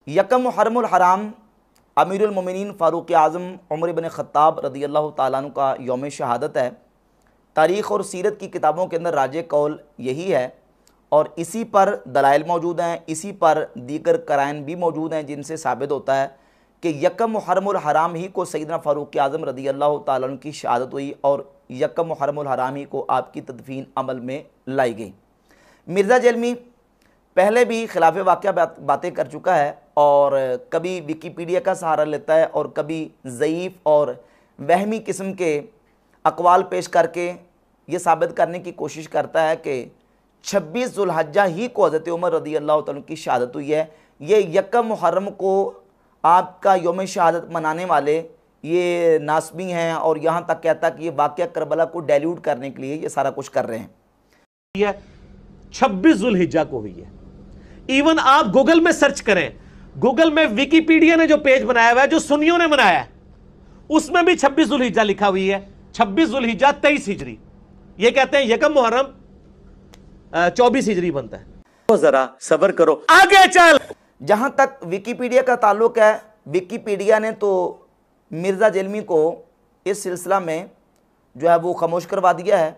यकम मुहर्रमुल हराम अमीरुल मोमिनीन फ़ारूक़ आज़म उमर इब्न ख़त्ताब रज़ी अल्लाह ताला अन्हु का यौम शहादत है। तारीख़ और सीरत की किताबों के अंदर राज कौल यही है और इसी पर दलाइल मौजूद हैं, इसी पर दीगर कराइन भी मौजूद हैं जिनसे साबित होता है कि यकम मुहर्रमुल हराम ही को सैयदना फ़ारूक़ आज़म रज़ी अल्लाह ताला अन्हु की शहादत हुई और यकम मुहर्रमुल हराम ही को आपकी तदफीन अमल में लाई गई। मिर्ज़ा जलमी पहले भी खिलाफ वाक़या बातें कर चुका है और कभी विकीपीडिया का सहारा लेता है और कभी ज़ईफ़ और वहमी किस्म के अक़वाल पेश करके ये साबित करने की कोशिश करता है कि 26 ज़ुल्हज्जा ही को हज़रत उमर रज़ी अल्लाह तआला की शहादत हुई है। ये यकम मुहर्रम को आपका यौम शहादत मनाने वाले ये नासबी हैं और यहाँ तक कहता कि ये वाक़या करबला को डाइल्यूट करने के लिए ये सारा कुछ कर रहे हैं। 26 ज़ुल्हिज्जा को हुई है। इवन आप गूगल में सर्च करें, गूगल में विकीपीडिया ने जो पेज बनाया हुआ है जो सुन्नियों ने बनाया है उसमें भी 26 ज़ुल्हिज्जा लिखा हुई है। 26 ज़ुल्हिज्जा 23 हिजरी, ये कहते हैं यकम मुहर्रम 24 हिजरी बनता है। तो जरा सब्र करो, आगे चल। जहां तक विकीपीडिया का ताल्लुक है, विकीपीडिया ने तो मिर्ज़ा जलमी को इस सिलसिला में जो है वो खामोश करवा दिया है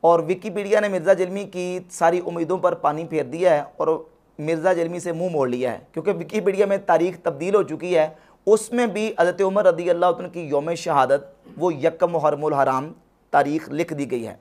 और विकीपीडिया ने मिर्ज़ा जलमी की सारी उम्मीदों पर पानी फेर दिया है और मिर्ज़ा जलमी से मुंह मोड़ लिया है, क्योंकि विकीपीडिया में तारीख तब्दील हो चुकी है। उसमें भी हज़रत उमर रज़ी अल्लाह तआला की यौम शहादत वो यकम मुहर्रमुल हराम तारीख लिख दी गई है।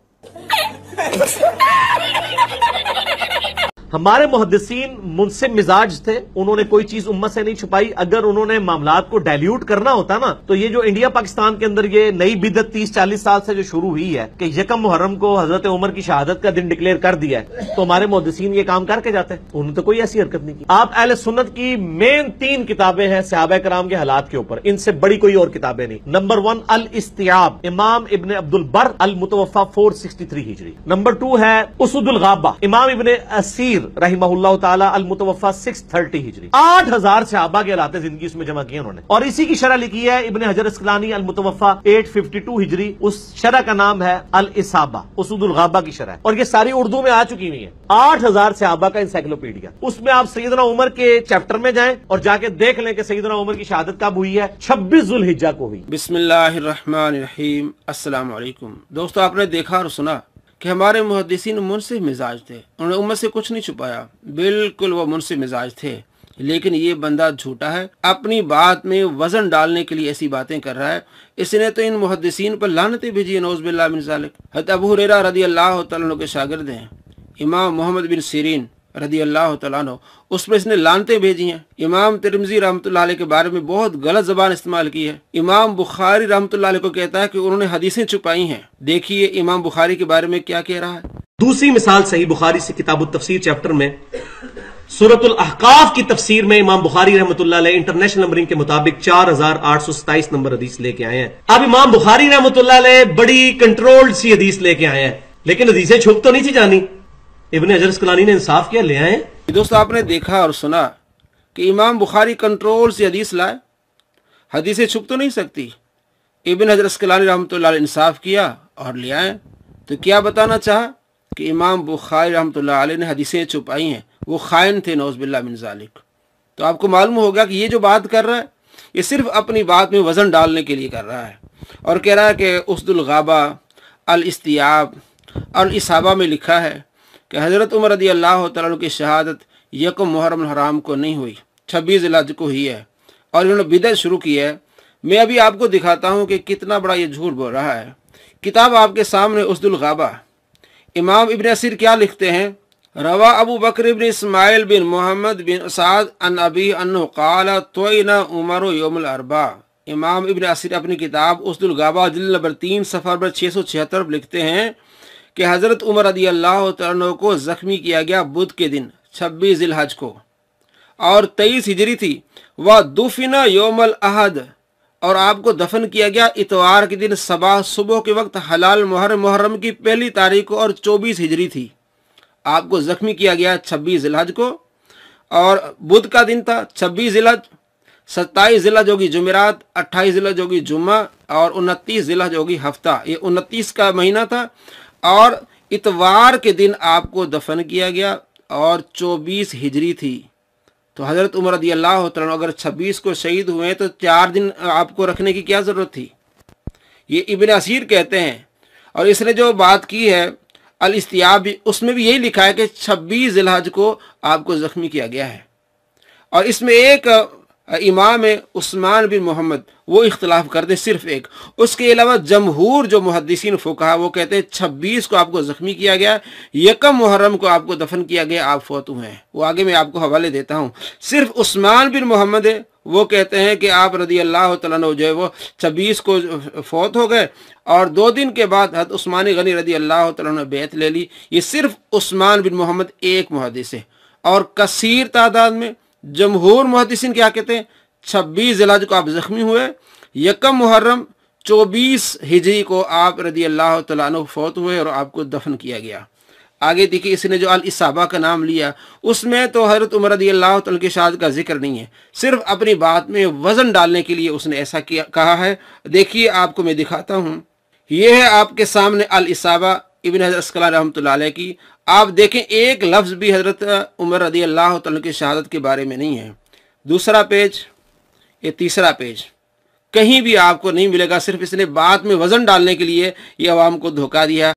हमारे मुहद्दिसीन मुनसिफ मिजाज थे, उन्होंने कोई चीज उम्मत से नहीं छुपाई। अगर उन्होंने मामलात को डाइल्यूट करना होता ना तो ये जो इंडिया पाकिस्तान के अंदर ये नई बिदत 30-40 साल से जो शुरू हुई है कि यकम मुहर्रम को हजरत उमर की शहादत का दिन डिक्लेयर कर दिया है, तो हमारे मुहद्दिसीन ये काम करके जाते हैं। उन्होंने तो कोई ऐसी हरकत नहीं की। आप अहले सुन्नत की मेन 3 किताबें हैं सहाबा कराम के हालात के ऊपर, इनसे बड़ी कोई और किताबें नहीं। नंबर 1 अल इस्तियाब इमाम इब्न अब्दुल बर अल मुतवफ़ा 463 हिजरी। नंबर 2 है उसुदुल गाबा इमाम इब्न असीर रहमहुल्लाह ताला अल मुतवफ़ा 630 हिजरी। 8000 सहाबा के हालात जिंदगी उसमें जमा किए उन्होंने और इसी की शरह लिखी है इब्न हजर अस्कलानी अल मुतवफ़ा 852 हिजरी। उस शरह का नाम है अल इसाबा उसुदुल गाबा की शरह और ये सारी उर्दू में आ चुकी हुई है। 8000 सहाबा का इंसाइक्लोपीडिया, उसमें आप सैयदना उमर के चैप्टर में जाएं और जाके देख लें कि सैयदना उमर की शहादत कब हुई है। 26 ज़ुल्हिज्जा को हुई। बिस्मिल्लाहिर्रहमानिर्रहीम। अस्सलाम वालेकुम। दोस्तों, आपने देखा और सुना कि हमारे मुहद्दिसीन मुनसिफ मिजाज थे, उन्होंने उम्मत से कुछ नहीं छुपाया, बिल्कुल वो मुनसिफ मिजाज थे। लेकिन ये बंदा झूठा है, अपनी बात में वजन डालने के लिए ऐसी बातें कर रहा है। इसने तो इन मुहद्दिसीन पर लानतें भेजी है, नौज़ बिल्लाह मिन ज़ालिक। हज़रत अबू हुरैरा रज़ी अल्लाह तआला अन्हु के शागिर्द हैं इमाम मोहम्मद बिन सीरीन रज़ी अल्लाह तआला अन्हु, उस पर इसने लानतें भेजी हैं। इमाम तिरमिज़ी रहमतुल्लाह अलैह के बारे में बहुत गलत ज़बान इस्तेमाल की है। इमाम बुखारी रहमतुल्लाह अलैह को कहता है कि उन्होंने हदीसें छुपाई हैं। देखिए इमाम बुखारी के बारे में क्या कह रहा है। दूसरी मिसाल सही बुखारी से किताबुत तफसीर चैप्टर में सूरतुल अहकाफ की तफसीर में इमाम बुखारी रहमतुल्लाह अलैह इंटरनेशनल नंबरिंग के मुताबिक 4827 नंबर हदीस लेके आए हैं। अब इमाम बुखारी रहमतुल्लाह अलैह बड़ी कंट्रोल्ड सी हदीस लेके आए हैं, लेकिन हदीसें छुप तो नहीं थी जानी। इब्न हजर अस्कलानी ने इंसाफ किया, ले आए। दोस्तों, आपने देखा और सुना कि इमाम बुखारी कंट्रोल से हदीस लाए, हदीसें छुप तो नहीं सकती। इब्न हजर अस्कलानी रहमतुल्लाह अलैह इंसाफ किया और ले आए। तो क्या बताना चाहा कि इमाम बुखारी रहमतुल्लाह अलैह ने हदीसें छुपाई हैं, वो खाइन थे, नौज़ बिल्लाह मिन ज़ालिक। तो आपको मालूम होगा कि ये जो बात कर रहा है ये सिर्फ अपनी बात में वजन डालने के लिए कर रहा है और कह रहा है कि उसदुल गाबा अल इस्तियाब अल इसाबा में लिखा है कि हज़रत उमर रज़ी अल्लाह तआला अन्हु की शहादत यकम मुहर्रम हराम को नहीं हुई, 26 ज़ुल्हिज्जा को हुई है और इन्होंने बिदअत शुरू की है। मैं अभी आपको दिखाता हूँ कि कितना बड़ा ये झूठ बोल रहा है। किताब आपके सामने उसदुल गाबा, इमाम इब्न असीर क्या लिखते हैं, रवा अबू बकर इब्न इस्माइल बिन मोहम्मद बिन साद अन अबी अन्हु क़ाला तोइना उमर यौमुल अरबा। इमाम इब्न असीर अपनी किताब उसदुल गाबा जिल्द नंबर 3 सफ़र नंबर 676 लिखते हैं कि हज़रत उमर रज़ी अल्लाह तआला अन्हु को ज़ख्मी किया गया बुध के दिन 26 ज़िलहज को और 23 हिजरी थी। वह दुफिना यौमल अहद और आपको दफन किया गया इतवार के दिन सुबह के वक्त हलाल मुहर्रम की पहली तारीख को और 24 हिजरी थी। आपको जख्मी किया गया 26 ज़िलहज को और बुध का दिन था 26 ज़िलहज। 27 ज़िलहज होगी जुमेरात, 28 ज़िलहज होगी जुम्मा और 29 ज़िलहज होगी हफ्ता। ये 29 का महीना था और इतवार के दिन आपको दफन किया गया और 24 हिजरी थी। تو حضرت عمر رضی اللہ تعالیٰ عنہ اگر 26 کو شہید ہوئے تو 4 دن آپ کو رکھنے کی کیا ضرورت تھی؟ یہ ابن اسیر کہتے ہیں، اور اس نے جو بات کی ہے الاستیاب، اس میں بھی یہی لکھا ہے کہ 26 ذی الحج کو آپ کو زخمی کیا گیا ہے۔ اور اس میں ایک امام عثمان بن محمد وہ اختلاف کرتے صرف ایک، اس کے علاوہ جمہور جو محدثین فقہا وہ کہتے ہیں 26 کو آپ کو زخمی کیا گیا، یکم محرم کو آپ کو دفن کیا گیا، آپ فوت ہوئے ہیں۔ وہ آگے میں آپ کو حوالے دیتا ہوں۔ صرف عثمان بن محمد وہ کہتے ہیں کہ آپ رضی اللہ تعالیٰ عنہ جو ہے وہ 26 کو فوت ہو گئے، اور 2 دن کے بعد حضرت عثمان غنی رضی اللہ تعالیٰ عنہ بیعت لے لی۔ یہ صرف عثمان بن محمد ایک محدث ہے، اور کثیر تعداد میں جمہور محدثین کیا کہتے ہیں 26 ذی الحج کو آپ زخمی ہوئے، یکم محرم 24 ہجری کو آپ رضی اللہ تعالیٰ عنہ فوت ہوئے اور آپ کو دفن کیا گیا۔ آگے دیکھیے اس نے جو الاصابہ کا نام لیا، اس میں تو حضرت عمر رضی اللہ تعالیٰ کی شہادت کا ذکر نہیں ہے، صرف اپنی بات میں وزن ڈالنے کے لیے اس نے ایسا کہا ہے۔ دیکھیے آپ کو میں دکھاتا ہوں، یہ ہے آپ کے سامنے الاصابہ ابن حجر اسقلانی رحمۃ اللہ علیہ کی۔ آپ دیکھیں ایک لفظ بھی حضرت عمر رضی اللہ تعالیٰ کی شہادت کے بارے میں نہیں ہے۔ دوسرا پیج، یہ تیسرا پیج، کہیں بھی آپ کو نہیں ملے گا، صرف اس نے بات میں وزن ڈالنے کے لیے یہ عوام کو دھوکہ دیا۔